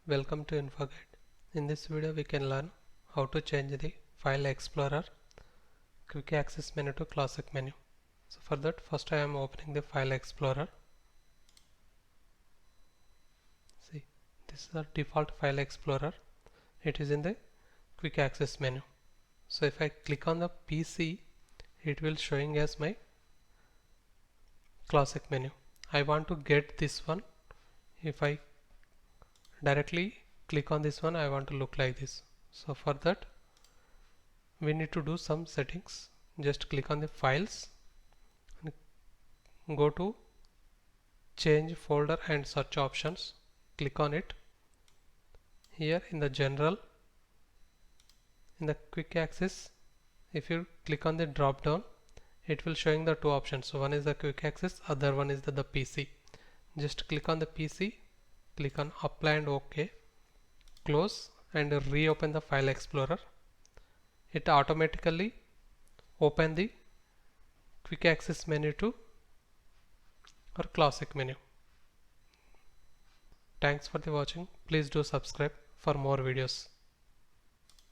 Welcome to InfoGuide. In this video we can learn how to change the File Explorer Quick Access menu to Classic menu. So for that, first I am opening the File Explorer. See, this is the default File Explorer. It is in the Quick Access menu. So if I click on the PC, it will showing as my Classic menu. I want to get this one. If I directly click on this one, I want to look like this. So for that we need to do some settings. Just click on the files and go to change folder and search options. Click on it. Here in the general, in the quick access, if you click on the drop down, it will showing the two options. So one is the quick access, other one is the PC. Just click on the PC, click on apply and OK, close and reopen the File Explorer. It automatically open the quick access menu to or classic menu. Thanks for the watching. Please do subscribe for more videos.